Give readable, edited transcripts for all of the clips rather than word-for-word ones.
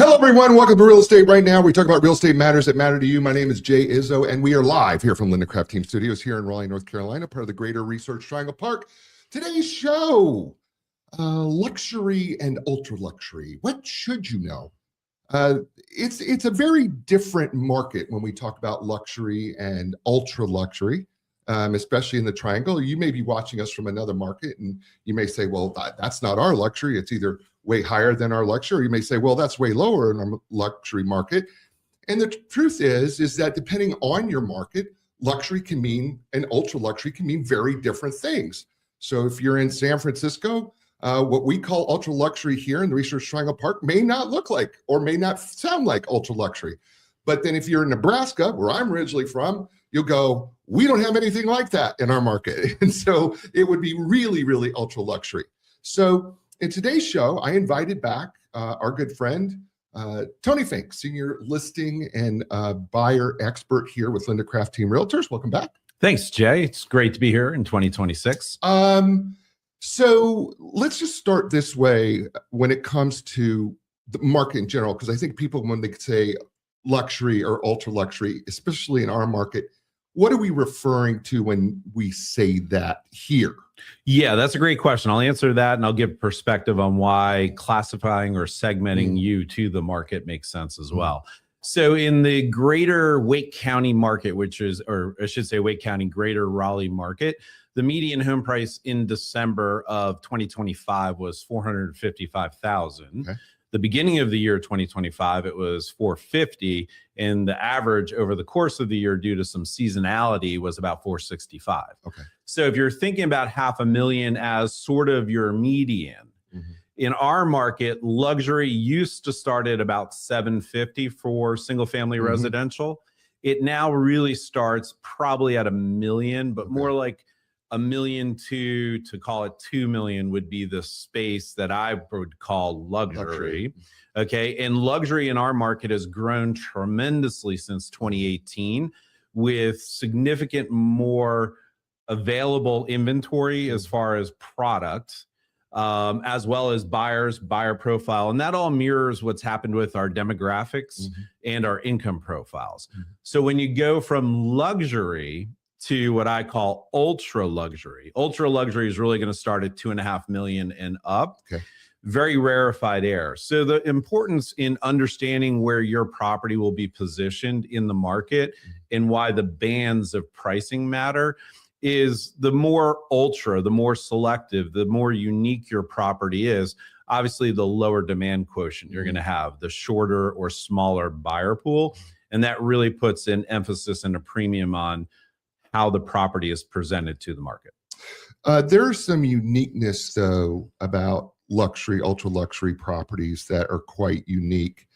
Hello, everyone. Welcome to Real Estate Right Now. We talk about real estate matters that matter to you. My name is Jay Izzo, and we are live here from Linda Craft Team Studios here in Raleigh, North Carolina, part of the Greater Research Triangle Park. Today's show, luxury and ultra luxury. What should you know? It's a very different market when we talk about luxury and ultra luxury, especially in the Triangle. You may be watching us from another market, and you may say, well, that's not our luxury. It's either way higher than our luxury. You may say, well, that's way lower in our luxury market. And the truth is that depending on your market, luxury can mean, and ultra luxury can mean very different things. So if you're in San Francisco, what we call ultra luxury here in the Research Triangle Park may not look like or may not sound like ultra luxury. But then if you're in Nebraska, where I'm originally from, you'll go, we don't have anything like that in our market. And so it would be really, really ultra luxury. So in today's show, I invited back our good friend, Tony Fink, senior listing and buyer expert here with Linda Craft Team Realtors. Welcome back. Thanks, Jay. It's great to be here in 2026. So let's just start this way when it comes to the market in general, because I think people, when they say luxury or ultra luxury, especially in our market, what are we referring to when we say that here? Yeah, that's a great question. I'll answer that, and I'll give perspective on why classifying or segmenting you to the market makes sense as well. So in the greater Wake County market, which is, or I should say Wake County, greater Raleigh market, the median home price in December of 2025 was $455,000. Okay. The beginning of the year 2025, it was $450,000, and the average over the course of the year, due to some seasonality, was about $465,000. Okay. So if you're thinking about $500,000 as sort of your median, in our market, luxury used to start at about $750,000 for single-family residential. It now really starts probably at $1 million, but more like $1.2 million to call it $2 million would be the space that I would call luxury. Okay. And luxury in our market has grown tremendously since 2018 with significant more available inventory as far as product, as well as buyer profile. And that all mirrors what's happened with our demographics and our income profiles. So when you go from luxury to what I call ultra luxury is really going to start at $2.5 million and up. Okay. Very rarefied air. So the importance in understanding where your property will be positioned in the market and why the bands of pricing matter is the more ultra, the more selective, the more unique your property is, obviously the lower demand quotient you're going to have, the shorter or smaller buyer pool. And that really puts an emphasis and a premium on how the property is presented to the market. There's some uniqueness, though, about luxury, ultra luxury properties that are quite unique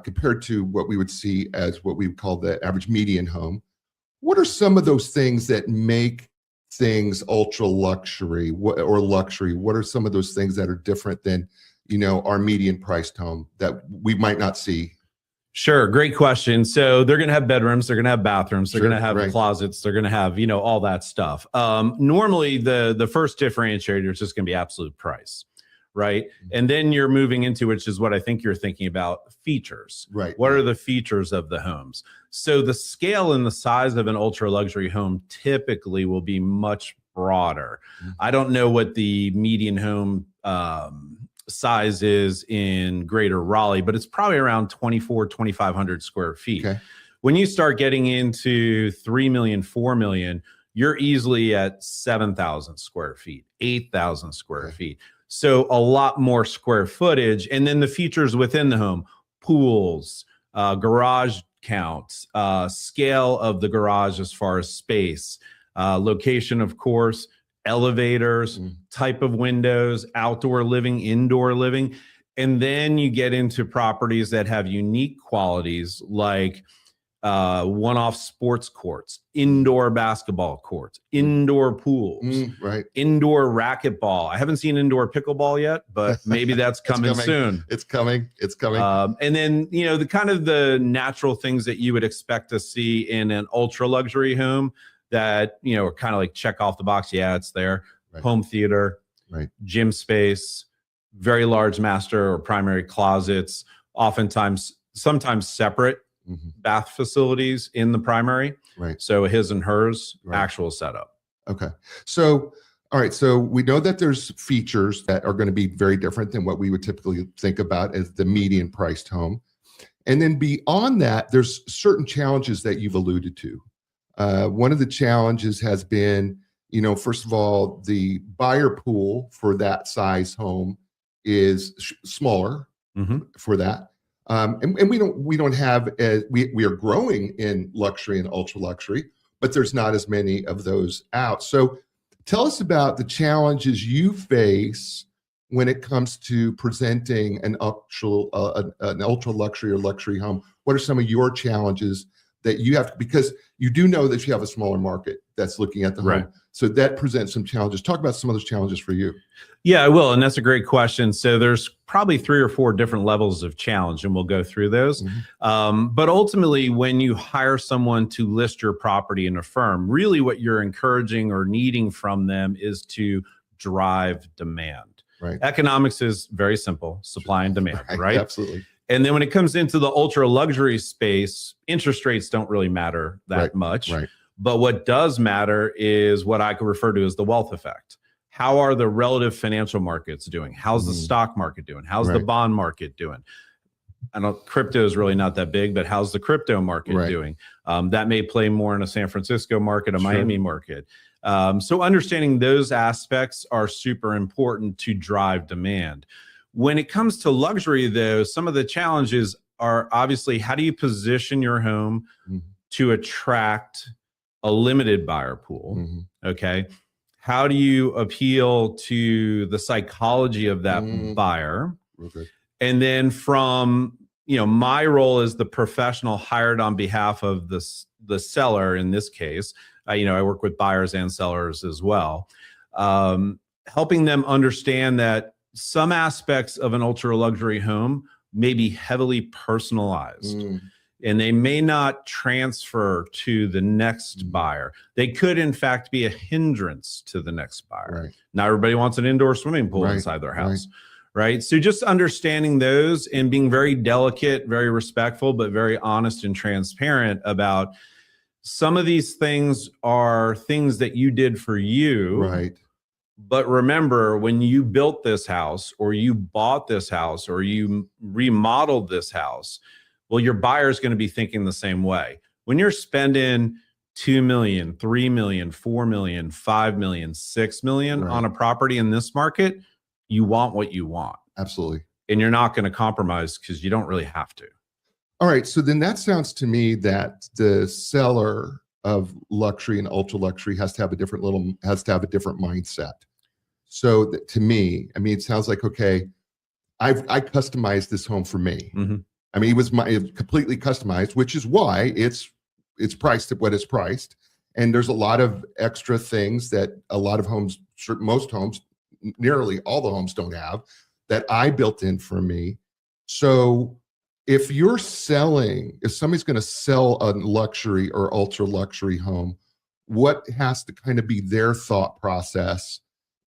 compared to what we would see as what we would call the average median home. What are some of those things that make things ultra luxury or luxury? What are some of those things that are different than, our median priced home that we might not see? Sure. Great question. So they're going to have bedrooms, they're going to have bathrooms, they're going to have closets, they're going to have, all that stuff. Normally the first differentiator is just going to be absolute price, right? And then you're moving into, which is what I think you're thinking about, features. Right. What are the features of the homes? So the scale and the size of an ultra luxury home typically will be much broader. I don't know what the median home size is in greater Raleigh, but it's probably around 2,500 square feet. Okay. When you start getting into 3 million, 4 million, you're easily at 7,000 square feet, 8,000 square feet. So a lot more square footage. And then the features within the home, pools, garage counts, scale of the garage as far as space, location, of course, elevators, type of windows, outdoor living, indoor living. And then you get into properties that have unique qualities like one-off sports courts, indoor basketball courts, indoor pools, indoor racquetball. I haven't seen indoor pickleball yet, but maybe that's coming soon. It's coming. And then, the kind of the natural things that you would expect to see in an ultra luxury home that, are kind of like check off the box. Yeah, it's there. Home theater, gym space, very large master or primary closets, oftentimes, sometimes separate bath facilities in the primary. Right. So his and hers actual setup. Okay. So, all right. So we know that there's features that are going to be very different than what we would typically think about as the median priced home. And then beyond that, there's certain challenges that you've alluded to. One of the challenges has been, first of all, the buyer pool for that size home is smaller for that. And we don't have, we are growing in luxury and ultra luxury, but there's not as many of those out. So tell us about the challenges you face when it comes to presenting an ultra luxury or luxury home. What are some of your challenges that you have, because you do know that you have a smaller market that's looking at the home. So that presents some challenges. Talk about some of those challenges for you. Yeah, I will. And that's a great question. So there's probably 3 or 4 different levels of challenge, and we'll go through those. But ultimately, when you hire someone to list your property in a firm, really what you're encouraging or needing from them is to drive demand. Economics is very simple, supply and demand, right? Absolutely. And then when it comes into the ultra luxury space, interest rates don't really matter that much. But what does matter is what I could refer to as the wealth effect. How are the relative financial markets doing? How's the stock market doing? How's the bond market doing? I know crypto is really not that big, but how's the crypto market doing? That may play more in a San Francisco market, a Miami market. So understanding those aspects are super important to drive demand. When it comes to luxury, though, some of the challenges are obviously, how do you position your home to attract a limited buyer pool? Okay. How do you appeal to the psychology of that buyer? And then from, my role as the professional hired on behalf of the seller, in this case, I work with buyers and sellers as well, helping them understand that some aspects of an ultra luxury home may be heavily personalized. And they may not transfer to the next buyer. They could, in fact, be a hindrance to the next buyer. Not everybody wants an indoor swimming pool inside their house, right? So just understanding those and being very delicate, very respectful, but very honest and transparent about some of these things are things that you did for you. But remember, when you built this house or you bought this house or you remodeled this house, well, your buyer is going to be thinking the same way. When you're spending $2 million, $3 million, $4 million, $5 million, $6 million on a property in this market, you want what you want. Absolutely. And you're not going to compromise because you don't really have to. All right. So then that sounds to me that the seller of luxury and ultra luxury has to have a different mindset. So to me, it sounds like, okay, I customized this home for me. It was completely customized, which is why it's priced at what it's priced. And there's a lot of extra things that a lot of homes, most homes, nearly all the homes don't have, that I built in for me. So if somebody's going to sell a luxury or ultra luxury home, what has to kind of be their thought process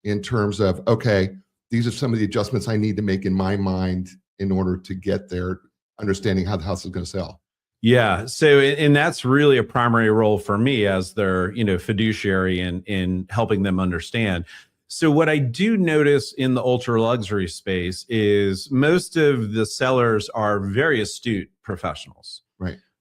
in terms of, okay, these are some of the adjustments I need to make in my mind in order to get there, understanding how the house is going to sell? Yeah. So, and that's really a primary role for me as their, fiduciary in helping them understand. So what I do notice in the ultra luxury space is most of the sellers are very astute professionals.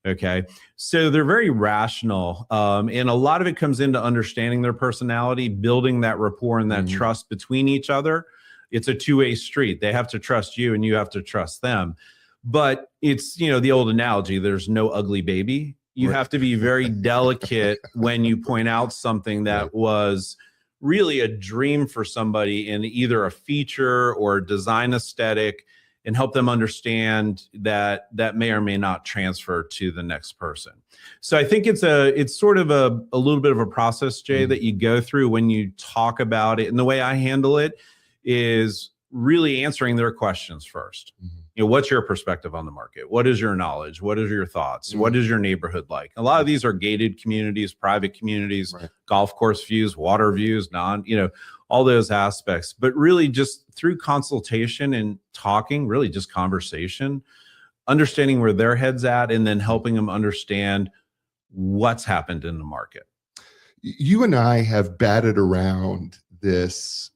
Okay. So they're very rational. And a lot of it comes into understanding their personality, building that rapport and that trust between each other. It's a two-way street. They have to trust you and you have to trust them. But it's, the old analogy, there's no ugly baby. You have to be very delicate when you point out something that was really a dream for somebody in either a feature or design aesthetic, and help them understand that that may or may not transfer to the next person. So I think it's sort of a little bit of a process, Jay, that you go through when you talk about it. And the way I handle it is really answering their questions first. What's your perspective on the market? What is your knowledge? What is your thoughts? What is your neighborhood like? A lot of these are gated communities, private communities, golf course views, water views, all those aspects. But really just through consultation and talking, really just conversation, understanding where their head's at, and then helping them understand what's happened in the market. You and I have batted around this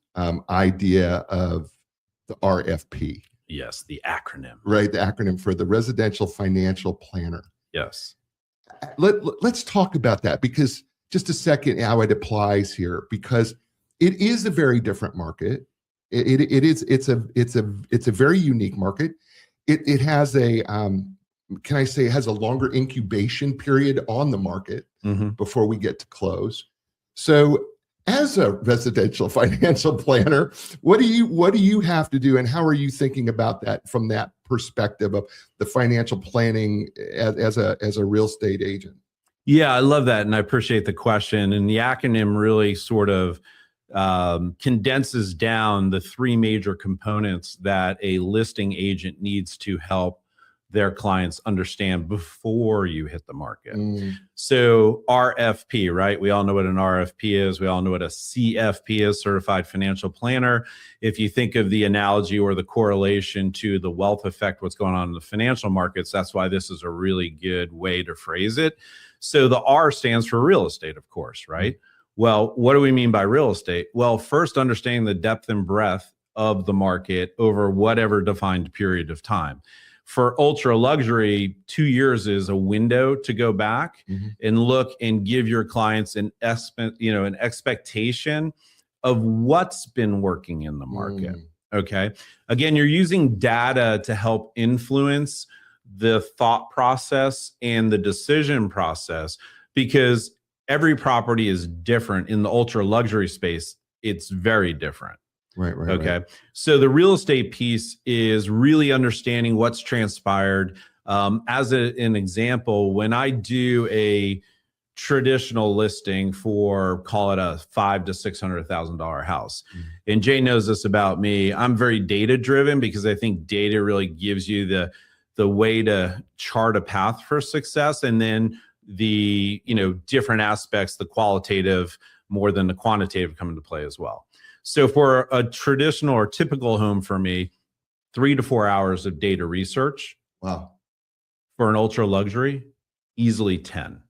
idea of the RFP. Yes, the acronym. Right, the acronym for the Residential Financial Planner. Yes. Let's talk about that, because just a second, how it applies here, because it is a very different market. It's a very unique market. It has a can I say it has a longer incubation period on the market before we get to close. So as a residential financial planner, what do you have to do, and how are you thinking about that from that perspective of the financial planning as a real estate agent? Yeah, I love that, and I appreciate the question. And the acronym really sort of condenses down the three major components that a listing agent needs to help their clients understand before you hit the market. So RFP, right? We all know what an RFP is. We all know what a CFP is, Certified Financial Planner. If you think of the analogy or the correlation to the wealth effect, what's going on in the financial markets, that's why this is a really good way to phrase it. So the R stands for real estate, of course, right? Well, what do we mean by real estate? Well, first, understanding the depth and breadth of the market over whatever defined period of time. For ultra luxury, 2 years is a window to go back and look and give your clients an expectation of what's been working in the market. Okay. Again, you're using data to help influence the thought process and the decision process, because every property is different. In the ultra luxury space, it's very different. Right. Okay. So the real estate piece is really understanding what's transpired. As an example, when I do a traditional listing for, call it a $500,000 to $600,000 house, and Jay knows this about me, I'm very data driven, because I think data really gives you the way to chart a path for success, and then the different aspects, the qualitative more than the quantitative, come into play as well. So for a traditional or typical home for me, 3 to 4 hours of data research. Wow. For an ultra luxury, easily 10.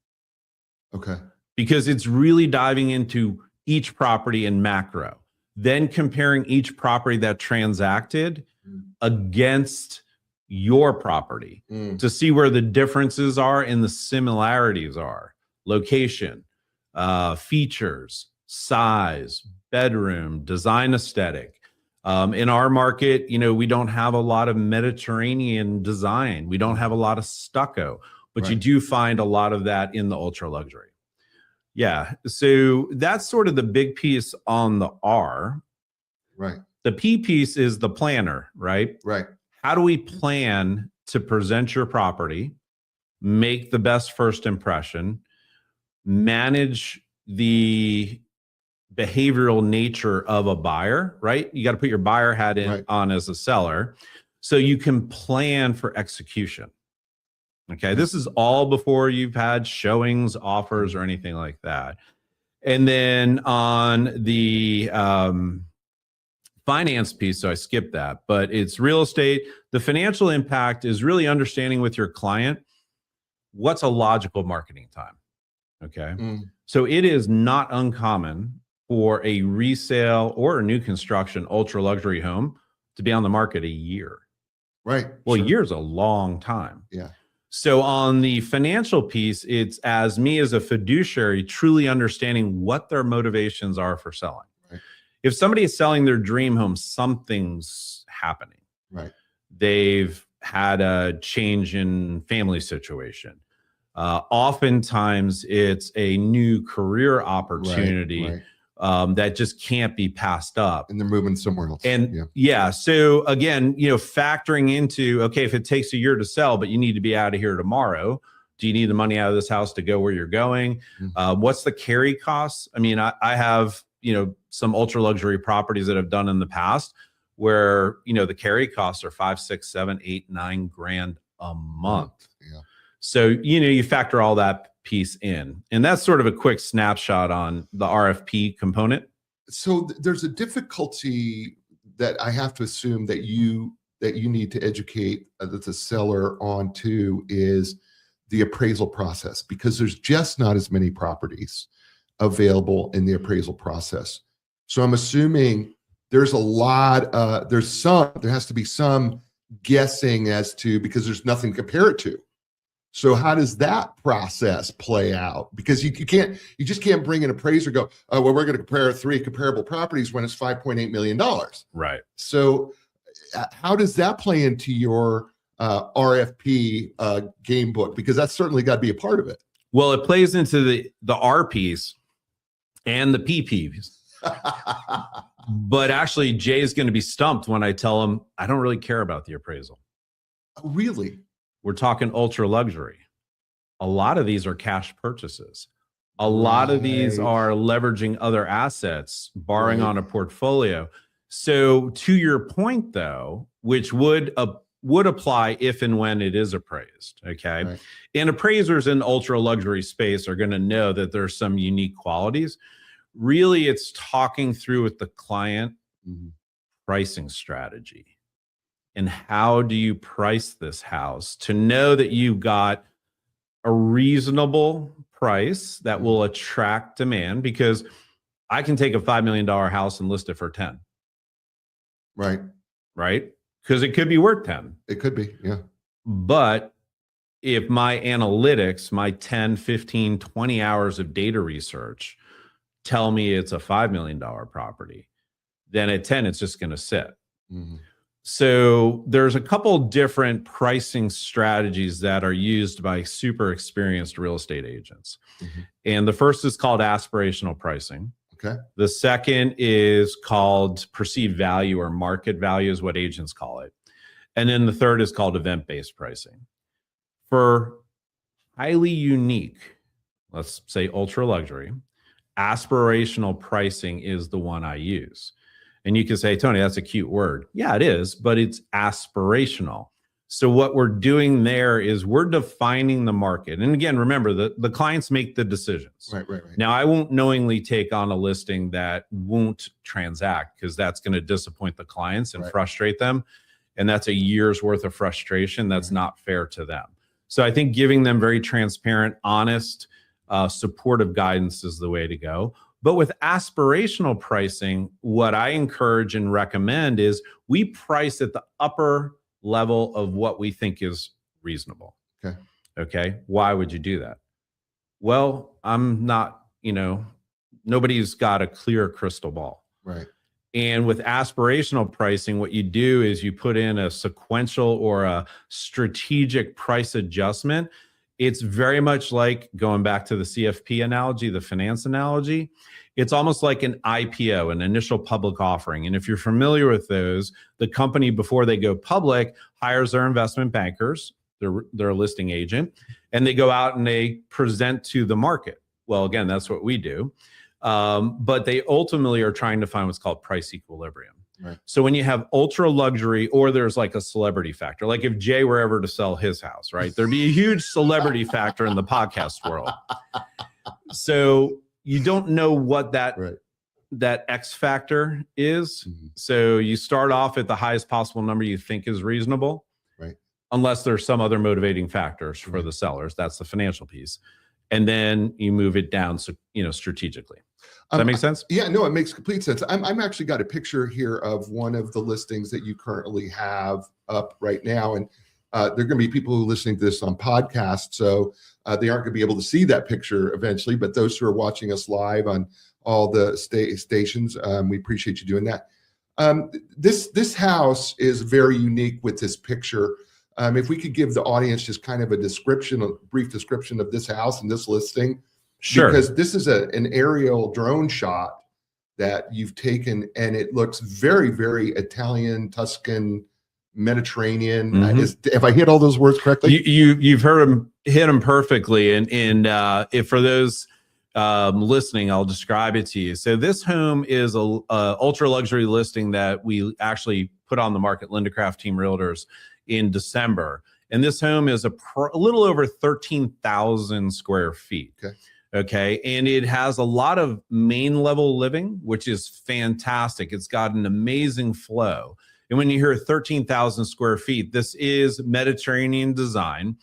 Okay. Because it's really diving into each property in macro, then comparing each property that transacted against your property to see where the differences are and the similarities are. Location, features, size, bedroom, design aesthetic. In our market, we don't have a lot of Mediterranean design. We don't have a lot of stucco, but you do find a lot of that in the ultra luxury. Yeah. So that's sort of the big piece on the R. Right. The P piece is the planner, right? Right. How do we plan to present your property, make the best first impression, manage the behavioral nature of a buyer, right? You got to put your buyer hat on as a seller, so you can plan for execution. Okay. This is all before you've had showings, offers, or anything like that. And then on the finance piece, so I skipped that, but it's real estate. The financial impact is really understanding with your client what's a logical marketing time. Okay. So it is not uncommon for a resale or a new construction ultra luxury home to be on the market a year. Right. Well, a year is a long time. Yeah. So on the financial piece, it's as me as a fiduciary truly understanding what their motivations are for selling. Right. If somebody is selling their dream home, something's happening. Right. They've had a change in family situation. Oftentimes it's a new career opportunity that just can't be passed up. And they're moving somewhere else. And so again, factoring into, okay, if it takes a year to sell, but you need to be out of here tomorrow, do you need the money out of this house to go where you're going? What's the carry costs? I mean, I have, some ultra luxury properties that I've done in the past where, the carry costs are 5, 6, 7, 8, 9 grand a month. Yeah. So, you factor all that piece in, and that's sort of a quick snapshot on the RFP component. So there's a difficulty that I have to assume that you that you need to educate the seller onto is the appraisal process, because there's just not as many properties available in the appraisal process. So I'm assuming there's a lot, there has to be some guessing as to, because there's nothing to compare it to. So how does that process play out? Because you just can't bring an appraiser, go, oh, well, we're going to compare 3 comparable properties when it's $5.8 million. Right. So how does that play into your RFP game book? Because that's certainly got to be a part of it. Well, it plays into the R piece and the P piece. But actually, Jay is going to be stumped when I tell him I don't really care about the appraisal. Really? We're talking ultra luxury. A lot of these are cash purchases. A lot of these are leveraging other assets, borrowing on a portfolio. So to your point, though, which would apply if and when it is appraised, okay? Right. And appraisers in ultra luxury space are going to know that there's some unique qualities. Really, it's talking through with the client pricing strategy. And how do you price this house to know that you've got a reasonable price that will attract demand? Because I can take a $5 million house and list it for 10. Right. Right? Because it could be worth 10. It could be, yeah. But if my analytics, my 10, 15, 20 hours of data research tell me it's a $5 million property, then at 10, it's just going to sit. Mm-hmm. So there's a couple different pricing strategies that are used by super experienced real estate agents. Mm-hmm. And the first is called aspirational pricing. Okay. The second is called perceived value, or market value is what agents call it. And then the third is called event-based pricing. For highly unique, let's say ultra luxury, aspirational pricing is the one I use. And you can say, Tony, that's a cute word. Yeah, it is, but it's aspirational. So what we're doing there is we're defining the market. And again, remember, the clients make the decisions. Right. Now, I won't knowingly take on a listing that won't transact, because that's going to disappoint the clients and frustrate them. And that's a year's worth of frustration. That's not fair to them. So I think giving them very transparent, honest, supportive guidance is the way to go. But with aspirational pricing, what I encourage and recommend is we price at the upper level of what we think is reasonable. Okay. Why would you do that? Well, I'm not, nobody's got a clear crystal ball. Right. And with aspirational pricing, what you do is you put in a sequential or a strategic price adjustment. It's very much like, going back to the CFP analogy, the finance analogy, it's almost like an IPO, an initial public offering. And if you're familiar with those, the company, before they go public, hires their investment bankers, their listing agent, and they go out and they present to the market. Well, again, that's what we do. But they ultimately are trying to find what's called price equilibrium. Right. So when you have ultra luxury, or there's like a celebrity factor, like if Jay were ever to sell his house, right, there'd be a huge celebrity factor in the podcast world. So you don't know what that X factor is. Mm-hmm. So you start off at the highest possible number you think is reasonable, right? Unless there's some other motivating factors for the sellers. That's the financial piece. And then you move it down, so, strategically. Does that make sense? Yeah, no, it makes complete sense. I'm actually got a picture here of one of the listings that you currently have up right now. And there are going to be people who are listening to this on podcast, so they aren't going to be able to see that picture eventually. But those who are watching us live on all the stations, we appreciate you doing that. This house is very unique with this picture. If we could give the audience just kind of a brief description of this house and this listing. Sure. Because this is an aerial drone shot that you've taken, and it looks very, very Italian, Tuscan, Mediterranean. Mm-hmm. If I hit all those words correctly, you've hit them perfectly. And if for those listening, I'll describe it to you. So this home is a ultra luxury listing that we actually put on the market, Linda Craft Team Realtors, in December. And this home is a little over 13,000 square feet. Okay. And it has a lot of main level living, which is fantastic. It's got an amazing flow. And when you hear 13,000 square feet, this is Mediterranean design.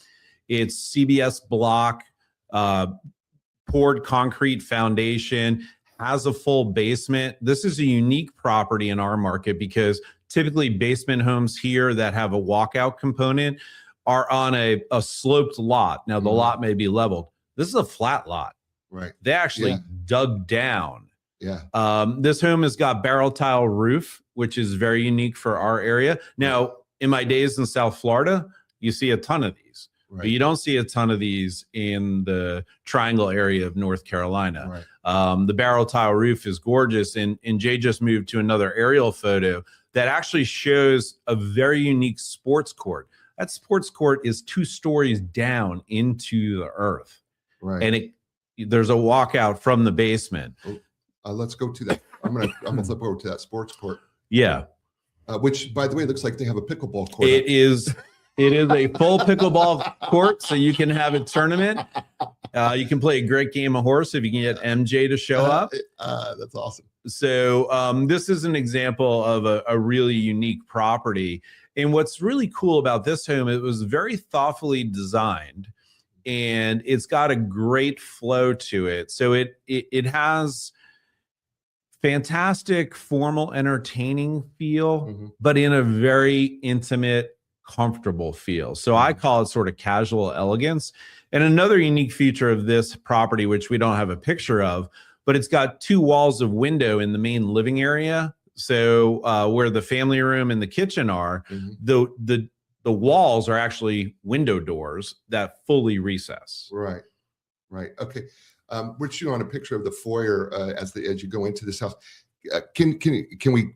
It's CBS block, poured concrete foundation, has a full basement. This is a unique property in our market because typically basement homes here that have a walkout component are on a sloped lot. Now the lot may be leveled. This is a flat lot. Right. They actually dug down. Yeah. This home has got barrel tile roof, which is very unique for our area. Now, in my days in South Florida, you see a ton of these. Right. But you don't see a ton of these in the Triangle area of North Carolina. Right. The barrel tile roof is gorgeous. And Jay just moved to another aerial photo that actually shows a very unique sports court. That sports court is 2 stories down into the earth. Right. And there's a walkout from the basement. Let's go to that. I'm gonna flip over to that sports court. Yeah. Which, by the way, looks like they have a pickleball court. It is a full pickleball court, so you can have a tournament. You can play a great game of horse if you can get MJ to show up. That's awesome. So this is an example of a really unique property. And what's really cool about this home, it was very thoughtfully designed, and it's got a great flow to it. So it has fantastic formal entertaining feel, but in a very intimate, comfortable feel. So I call it sort of casual elegance. And another unique feature of this property, which we don't have a picture of, but it's got 2 walls of window in the main living area. So where the family room and the kitchen are, the walls are actually window doors that fully recess. Right. Right. Okay. We're shooting on a picture of the foyer as you go into this house. Can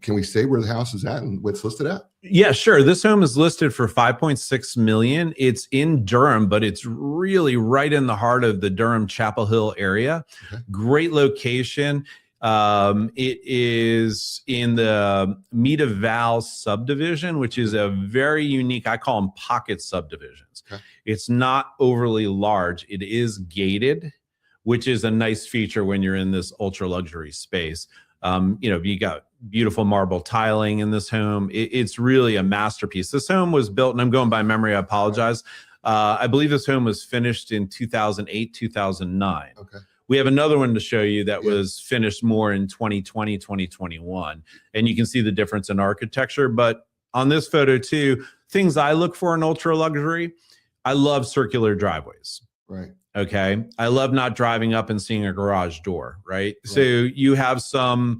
we say where the house is at and what's listed at? Yeah, sure. This home is listed for $5.6 million. It's in Durham, but it's really right in the heart of the Durham Chapel Hill area. Okay. Great location. It is in the Mead of Val subdivision, which is a very unique, I call them pocket subdivisions. Okay. It's not overly large. It is gated, which is a nice feature when you're in this ultra luxury space. You got beautiful marble tiling in this home. It's really a masterpiece. This home was built, and I'm going by memory, I apologize. I believe this home was finished in 2008, 2009. Okay. We have another one to show you that was finished more in 2020, 2021. And you can see the difference in architecture. But on this photo too, things I look for in ultra luxury, I love circular driveways. Right. Okay. I love not driving up and seeing a garage door. Right. So you have some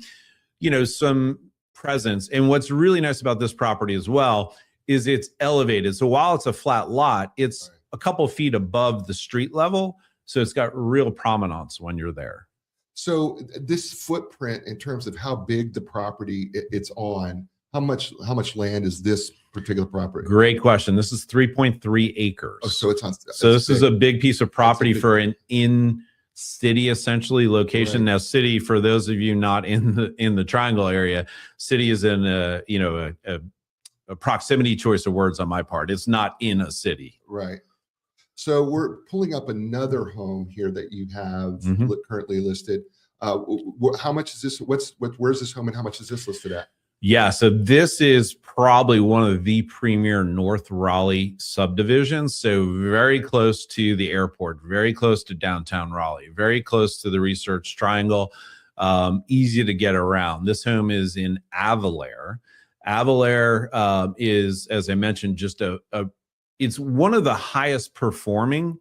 presence. And what's really nice about this property as well is it's elevated. So while it's a flat lot, it's a couple feet above the street level. So it's got real prominence when you're there. So this footprint, in terms of how big the property it's on, how much land is this particular property? Great question. This is 3.3 acres. Oh, so it's on. So this is a big piece of property for an in-city essentially location. Right. Now, city, for those of you not in the Triangle area, city is in a proximity choice of words on my part. It's not in a city. Right. So we're pulling up another home here that you have currently listed. How much is this? Where's this home and how much is this listed at? Yeah, so this is probably one of the premier North Raleigh subdivisions. So very close to the airport, very close to downtown Raleigh, very close to the Research Triangle, easy to get around. This home is in Avalair. Avalair is, as I mentioned, just it's one of the highest performing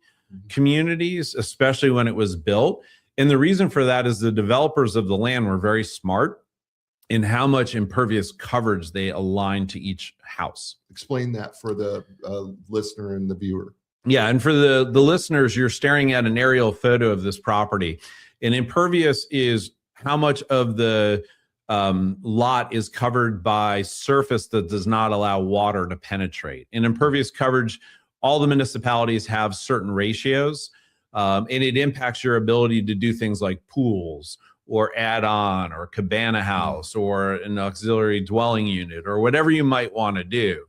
communities, especially when it was built. And the reason for that is the developers of the land were very smart in how much impervious coverage they aligned to each house. Explain that for the listener and the viewer. Yeah, and for the listeners, you're staring at an aerial photo of this property. And impervious is how much of the lot is covered by surface that does not allow water to penetrate. In impervious coverage, all the municipalities have certain ratios, and it impacts your ability to do things like pools or add-on or cabana house or an auxiliary dwelling unit or whatever you might want to do.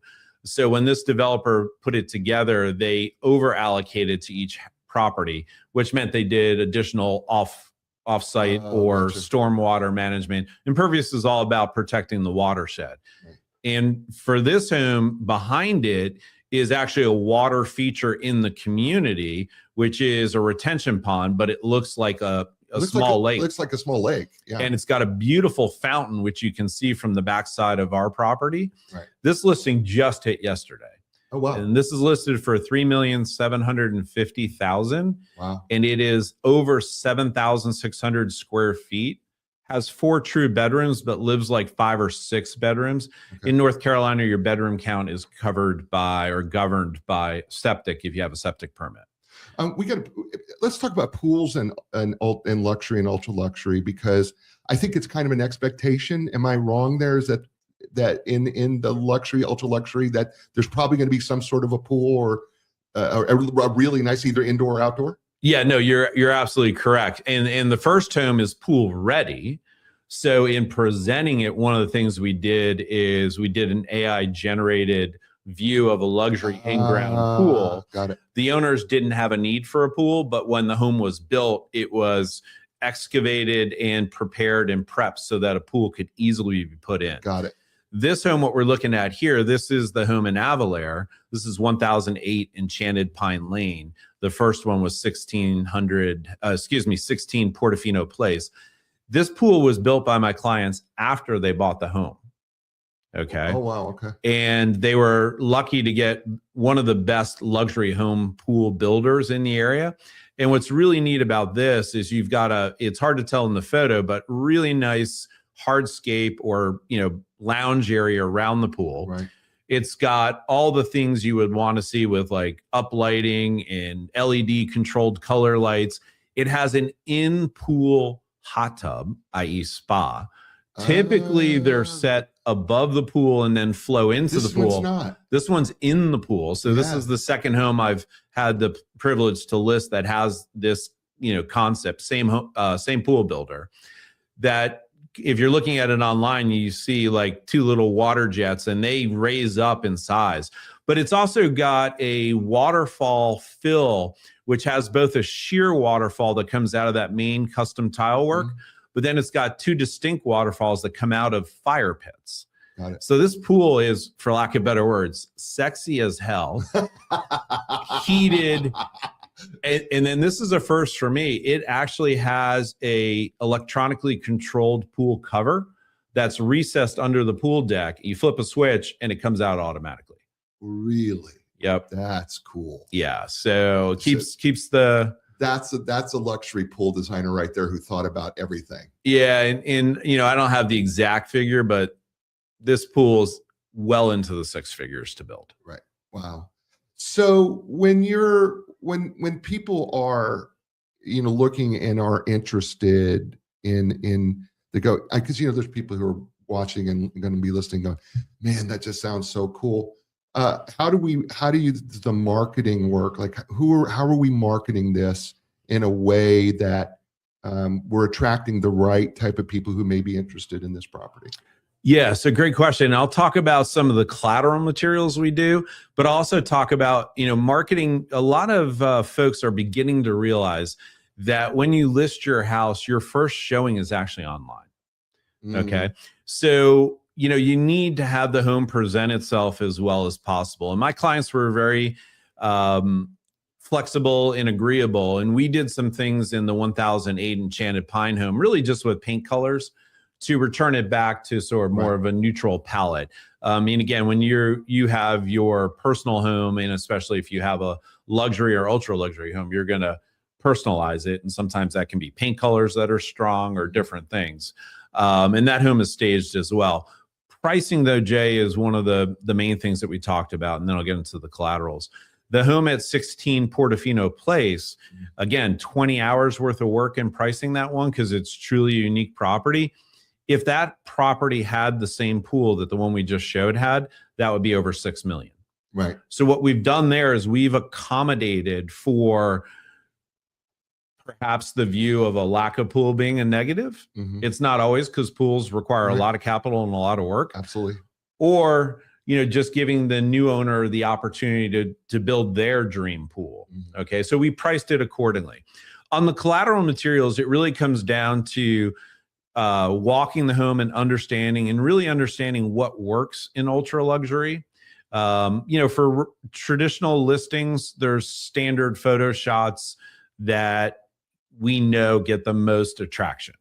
So when this developer put it together, they over allocated to each property, which meant they did additional off-site or stormwater management. Impervious is all about protecting the watershed. Right. And for this home, behind it is actually a water feature in the community, which is a retention pond, but it looks like a small lake. Looks like a small lake. Yeah. And it's got a beautiful fountain, which you can see from the backside of our property. Right. This listing just hit yesterday. Oh, wow. And this is listed for $3,750,000. Wow. And it is over 7,600 square feet. Has 4 true bedrooms, but lives like 5 or 6 bedrooms. Okay. In North Carolina, your bedroom count is covered by or governed by septic if you have a septic permit. Let's talk about pools and luxury and ultra luxury, because I think it's kind of an expectation. Am I wrong there? Is that in the luxury, ultra luxury, that there's probably going to be some sort of a pool or a really nice either indoor or outdoor? Yeah, no, you're absolutely correct. And the first home is pool ready. So in presenting it, one of the things we did is we did an AI generated view of a luxury in-ground pool. Got it. The owners didn't have a need for a pool, but when the home was built, it was excavated and prepared and prepped so that a pool could easily be put in. Got it. This home, what we're looking at here, this is the home in Avalair. This is 1008 Enchanted Pine Lane. The first one was 16 Portofino Place. This pool was built by my clients after they bought the home. Okay. Oh, wow. Okay. And they were lucky to get one of the best luxury home pool builders in the area. And what's really neat about this is you've got it's hard to tell in the photo, but really nice hardscape or, lounge area around the pool. Right. It's got all the things you would want to see with like uplighting and LED controlled color lights. It has an in-pool hot tub, i.e. spa. Typically, they're set above the pool and then flow into the pool. This one's not. This one's in the pool. So this is the second home I've had the privilege to list that has this, concept. Same pool builder. That if you're looking at it online, you see like 2 little water jets and they raise up in size. But it's also got a waterfall fill, which has both a sheer waterfall that comes out of that main custom tile work, but then it's got 2 distinct waterfalls that come out of fire pits. Got it. So this pool is, for lack of better words, sexy as hell, heated. And then this is a first for me. It actually has a electronically controlled pool cover that's recessed under the pool deck. You flip a switch and it comes out automatically. Really? Yep. That's cool. Yeah. So keeps the. That's a luxury pool designer right there who thought about everything. Yeah. And I don't have the exact figure, but this pool's well into the 6 figures to build. Right. Wow. So when people are, looking and are interested in the go, because, there's people who are watching and going to be listening going, man, that just sounds so cool. How do the marketing work? Like how are we marketing this in a way that we're attracting the right type of people who may be interested in this property? Yeah, so great question. I'll talk about some of the collateral materials we do, but also talk about, marketing. A lot of folks are beginning to realize that when you list your house, your first showing is actually online. Okay. So, you need to have the home present itself as well as possible. And my clients were very flexible and agreeable. And we did some things in the 1008 Enchanted Pine home, really just with paint colors, to return it back to sort of more of a neutral palette. And again, when you have your personal home, and especially if you have a luxury or ultra luxury home, you're going to personalize it. And sometimes that can be paint colors that are strong or different things. And that home is staged as well. Pricing, though, Jay, is one of the main things that we talked about. And then I'll get into the collaterals. The home at 16 Portofino Place, again, 20 hours worth of work in pricing that one because it's truly a unique property. If that property had the same pool that the one we just showed had, that would be over $6 million. Right. So what we've done there is we've accommodated for perhaps the view of a lack of pool being a negative. It's not always, because pools require a lot of capital and a lot of work. Absolutely. Or, just giving the new owner the opportunity to build their dream pool. Okay. So we priced it accordingly. On the collateral materials, it really comes down to walking the home and really understanding what works in ultra luxury. For traditional listings, there's standard photo shots that we know get the most attraction.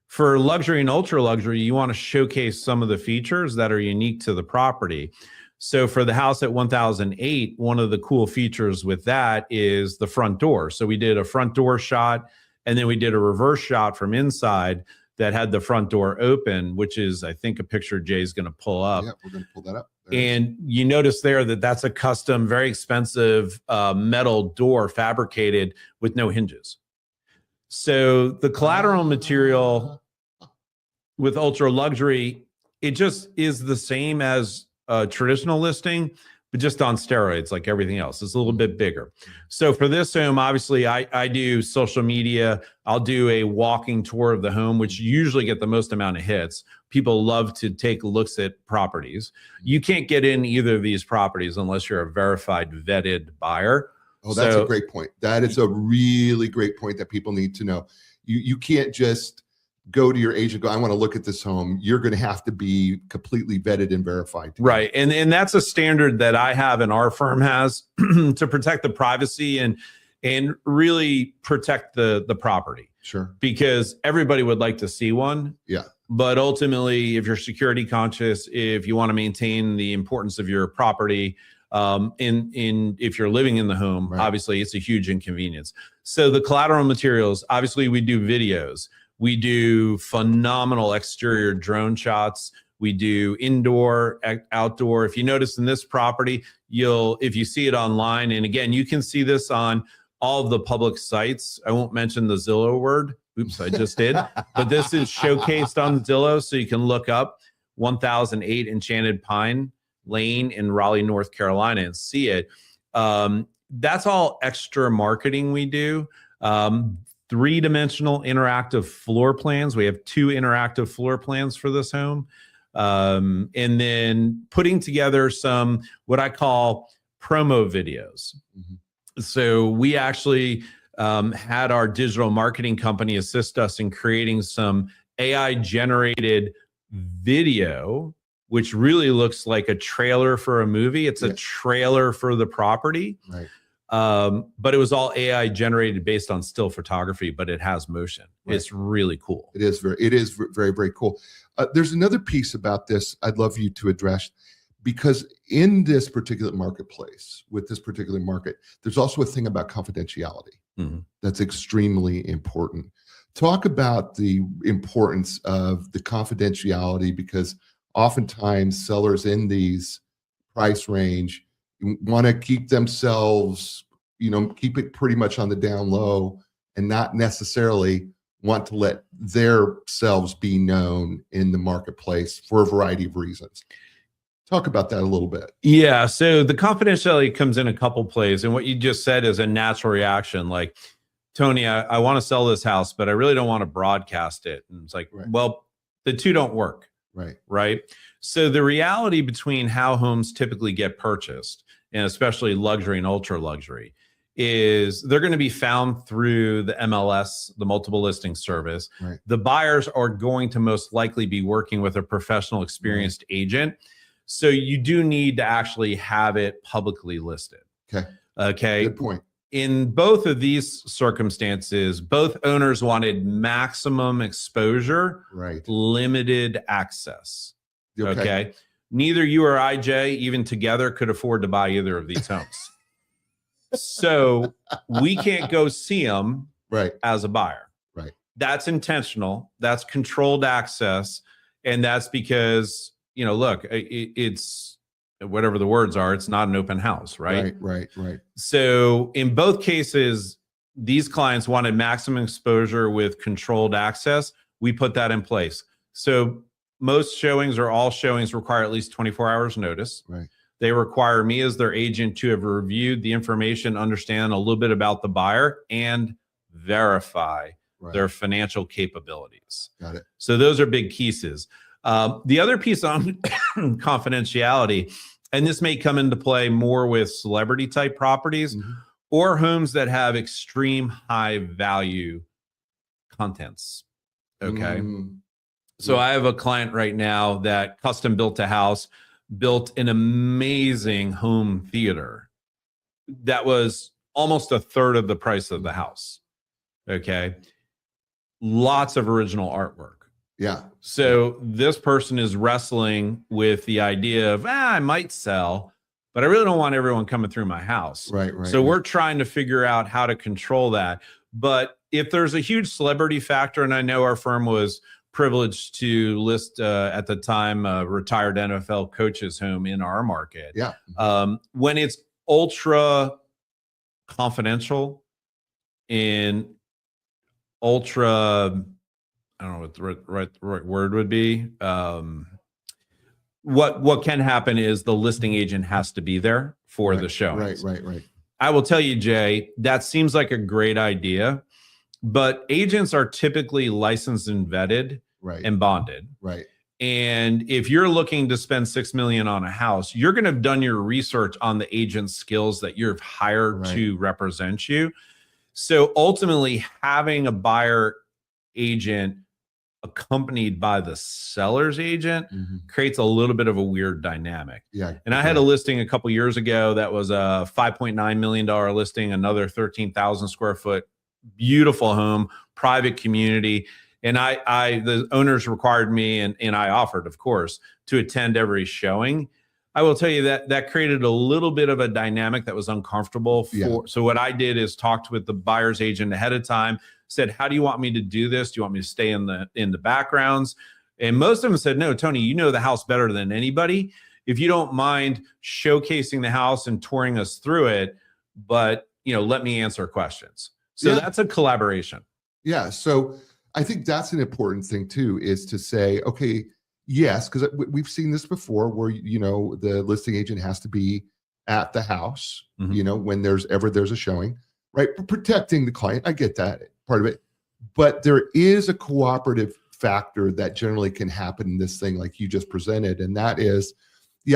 For luxury and ultra luxury, you want to showcase some of the features that are unique to the property. So for the house at 1008, one of the cool features with that is the front door. So we did a front door shot, and then we did a reverse shot from inside that had the front door open, which is, I think, a picture Jay's going to pull up. Yeah, we're going to pull that up. And you notice there that that's a custom, very expensive metal door fabricated with no hinges. So the collateral material with ultra luxury, it just is the same as a traditional listing, but just on steroids like everything else. It's a little bit bigger. So for this home, obviously I do social media. I'll do a walking tour of the home, which usually get the most amount of hits. People love to take looks at properties. You can't get in either of these properties unless you're a verified, vetted buyer. Oh, that's a great point. That is a really great point that people need to know. You can't just go to your agent, go, I want to look at this home. You're going to have to be completely vetted and verified. Right. And that's a standard that I have and our firm has to protect the privacy and really protect the property. Sure. Because everybody would like to see one. Yeah. But ultimately, if you're security conscious, if you want to maintain the importance of your property, if you're living in the home, right, obviously it's a huge inconvenience. So the collateral materials, obviously we do videos. We do phenomenal exterior drone shots. We do indoor, outdoor. If you notice in this property, if you see it online, and again, you can see this on all of the public sites. I won't mention the Zillow word. Oops, I just did. But this is showcased on Zillow, so you can look up 1008 Enchanted Pine Lane in Raleigh, North Carolina, and see it. That's all extra marketing we do. Three-dimensional interactive floor plans. We have 2 interactive floor plans for this home. And then putting together some, what I call promo videos. Mm-hmm. So we actually had our digital marketing company assist us in creating some AI-generated video, which really looks like a trailer for a movie. It's a trailer for the property. Right. But it was all AI generated based on still photography, but it has motion. Right. It's really cool. It is very, very cool. There's another piece about this I'd love you to address, because in this particular marketplace, with this particular market, there's also a thing about confidentiality. Mm-hmm. That's extremely important. Talk about the importance of the confidentiality, because oftentimes sellers in these price range want to keep themselves, keep it pretty much on the down low and not necessarily want to let their selves be known in the marketplace for a variety of reasons. Talk about that a little bit. Yeah. So the confidentiality comes in a couple plays. And what you just said is a natural reaction. Like, Tony, I want to sell this house, but I really don't want to broadcast it. And it's like, right. Well, the two don't work. Right. Right. So the reality between how homes typically get purchased, and especially luxury and ultra luxury, is they're going to be found through the MLS, the multiple listing service. Right. The buyers are going to most likely be working with a professional, experienced agent. So you do need to actually have it publicly listed. Okay. Good point. In both of these circumstances, both owners wanted maximum exposure, right, limited access. Okay. Neither you or I, Jay, even together, could afford to buy either of these homes. So we can't go see them as a buyer. Right. That's intentional. That's controlled access. And that's because, look, it's whatever the words are, it's not an open house, right? Right. So in both cases, these clients wanted maximum exposure with controlled access. We put that in place. So most showings or all showings require at least 24 hours notice. Right. They require me as their agent to have reviewed the information, understand a little bit about the buyer, and verify their financial capabilities. Got it. So those are big pieces. The other piece on confidentiality, and this may come into play more with celebrity type properties, mm-hmm, or homes that have extreme high value contents. Okay. So I have a client right now that custom built a house, built an amazing home theater that was almost a third of the price of the house. Okay. Lots of original artwork. Yeah. So this person is wrestling with the idea of, I might sell, but I really don't want everyone coming through my house. Right. So we're trying to figure out how to control that. But if there's a huge celebrity factor, and I know our firm was privileged to list at the time a retired NFL coach's home in our market. Yeah. When it's ultra confidential and ultra, I don't know what the right word would be. What can happen is the listing agent has to be there for the showings. Right. I will tell you, Jay, that seems like a great idea, but agents are typically licensed and vetted and bonded. Right. And if you're looking to spend $6 million on a house, you're going to have done your research on the agent's skills that you've hired to represent you. So ultimately, having a buyer agent accompanied by the seller's agent creates a little bit of a weird dynamic. Yeah. And I had a listing a couple years ago that was a $5.9 million listing, another 13,000 square foot, beautiful home, private community. And the owners required me, and I offered, of course, to attend every showing. I will tell you that created a little bit of a dynamic that was uncomfortable. So what I did is talked with the buyer's agent ahead of time, said, how do you want me to do this? Do you want me to stay in the backgrounds? And most of them said, no, Tony, you know the house better than anybody. If you don't mind showcasing the house and touring us through it, but let me answer questions. So that's a collaboration. Yeah. So I think that's an important thing too, is to say, okay, yes, because we've seen this before where, the listing agent has to be at the house, when there's a showing, right? Protecting the client. I get that part of it, but there is a cooperative factor that generally can happen in this thing like you just presented. And that is,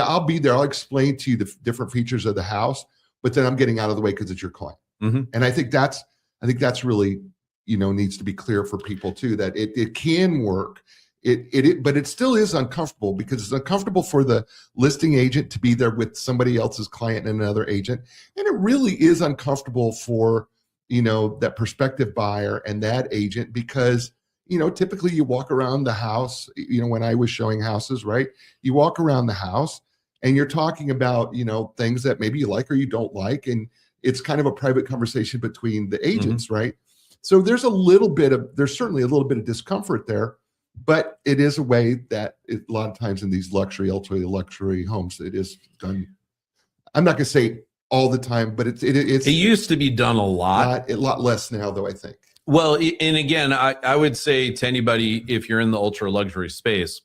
I'll be there. I'll explain to you the different features of the house, but then I'm getting out of the way because it's your client. And I think that's really, needs to be clear for people too, that it can work. But it still is uncomfortable because it's uncomfortable for the listing agent to be there with somebody else's client and another agent. And it really is uncomfortable for, that prospective buyer and that agent, because, typically you walk around the house, when I was showing houses, right? You walk around the house and you're talking about, things that maybe you like or you don't like. And it's kind of a private conversation between the agents, right? So there's certainly a little bit of discomfort there, but it is a way that a lot of times in these ultra luxury homes, it is done. I'm not going to say all the time, but it used to be done a lot. A lot less now, though, I think. Well, and again, I would say to anybody, if you're in the ultra luxury space,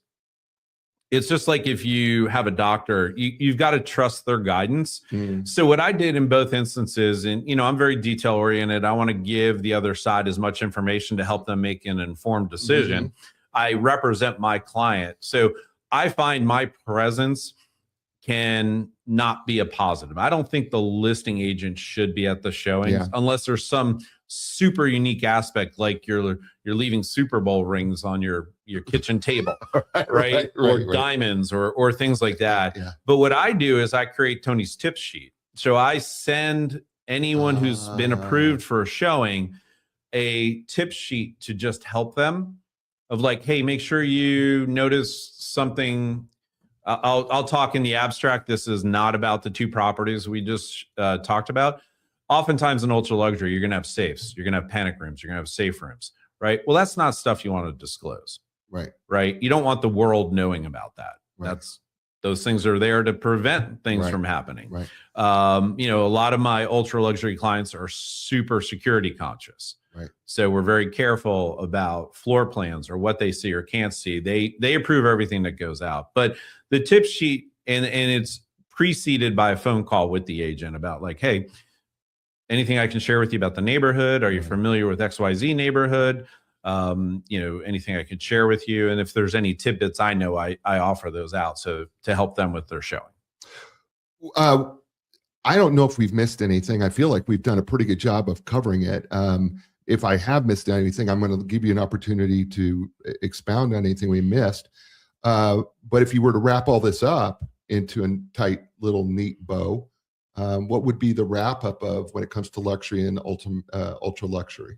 it's just like if you have a doctor, you've got to trust their guidance. So what I did in both instances, and I'm very detail oriented. I want to give the other side as much information to help them make an informed decision. I represent my client. So I find my presence can not be a positive. I don't think the listing agent should be at the showings unless there's some super unique aspect, like you're leaving Super Bowl rings on your kitchen table, right? Or diamonds or things like that. But what I do is I create Tony's tip sheet. So I send anyone who's been approved for a showing a tip sheet to just help them of like, hey, make sure you notice something. I'll talk in the abstract. This is not about the two properties we just talked about. Oftentimes in ultra luxury, you're going to have safes, you're going to have panic rooms, you're going to have safe rooms, right? Well, that's not stuff you want to disclose, right? You don't want the world knowing about that. Those things are there to prevent things from happening. A lot of my ultra luxury clients are super security conscious. So we're very careful about floor plans or what they see or can't see. They approve everything that goes out. But the tip sheet, and it's preceded by a phone call with the agent about like, hey, anything I can share with you about the neighborhood? Are you familiar with XYZ neighborhood? Anything I could share with you. And if there's any tidbits I know, I offer those out so to help them with their showing. I don't know if we've missed anything. I feel like we've done a pretty good job of covering it. if I have missed anything, I'm going to give you an opportunity to expound on anything we missed. But if you were to wrap all this up into a tight little neat bow, what would be the wrap up of when it comes to luxury and ultra luxury?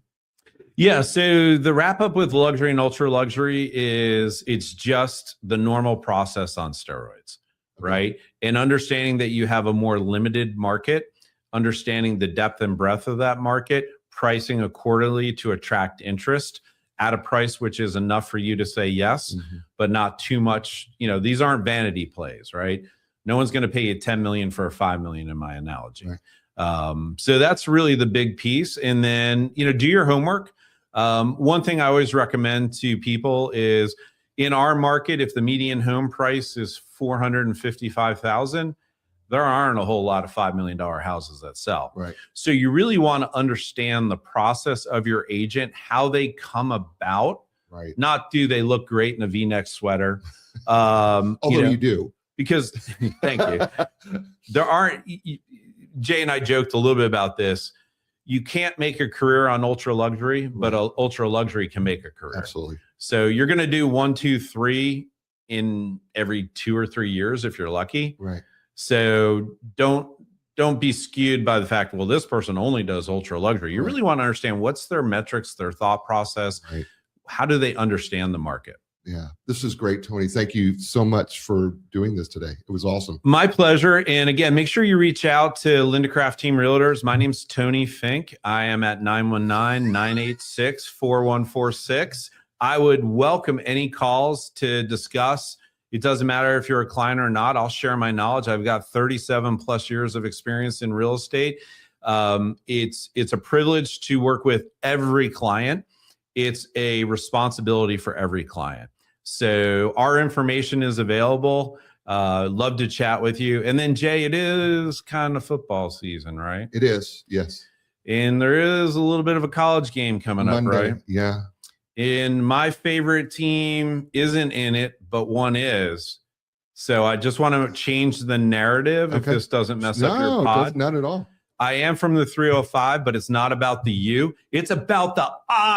Yeah, so the wrap up with luxury and ultra luxury is it's just the normal process on steroids, right? And understanding that you have a more limited market, understanding the depth and breadth of that market, pricing accordingly to attract interest at a price which is enough for you to say yes, but not too much. You know, these aren't vanity plays, right? No one's going to pay you 10 million for 5 million in my analogy. Right. So that's really the big piece. And then, you know, do your homework. One thing I always recommend to people is in our market, if the median home price is $455,000, there aren't a whole lot of $5 million houses that sell. Right. So you really want to understand the process of your agent, how they come about. Right. Not do they look great in a V-neck sweater. Although you do. Because thank you. There aren't, Jay and I joked a little bit about this. You can't make a career on ultra luxury, but ultra luxury can make a career. Absolutely. So you're going to do 1, 2, 3 in every 2 or 3 years if you're lucky. Right. So don't be skewed by the fact, well, this person only does ultra luxury. You really want to understand what's their metrics, their thought process. Right. How do they understand the market? Yeah, this is great, Tony. Thank you so much for doing this today. It was awesome. My pleasure. And again, make sure you reach out to Linda Craft Team Realtors. My name's Tony Fink. I am at 919-986-4146. I would welcome any calls to discuss. It doesn't matter if you're a client or not. I'll share my knowledge. I've got 37 plus years of experience in real estate. It's a privilege to work with every client. It's a responsibility for every client. So our information is available. Love to chat with you. And then Jay, it is kind of football season, right? It is, yes. And there is a little bit of a college game coming up, right? Yeah. And my favorite team isn't in it, but one is. So I just want to change the narrative if this doesn't mess up your pod. Not at all. I am from the 305, but it's not about the U. It's about the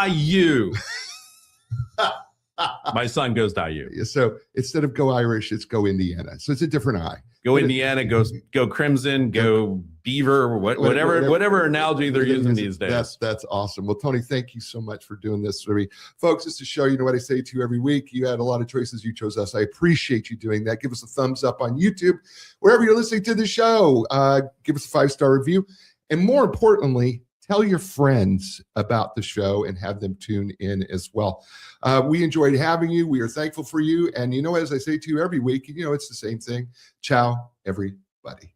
IU. My son goes to IU. So instead of go Irish, it's go Indiana. So it's a different I. Go Indiana, go Crimson, go Beaver, whatever analogy they're using these days. That's awesome. Well, Tony, thank you so much for doing this for me. Folks, it's a show. You know what I say to you every week. You had a lot of choices. You chose us. I appreciate you doing that. Give us a thumbs up on YouTube, wherever you're listening to the show. Give us a 5-star review. And more importantly, tell your friends about the show and have them tune in as well. We enjoyed having you. We are thankful for you. And, you know, as I say to you every week, you know, it's the same thing. Ciao, everybody.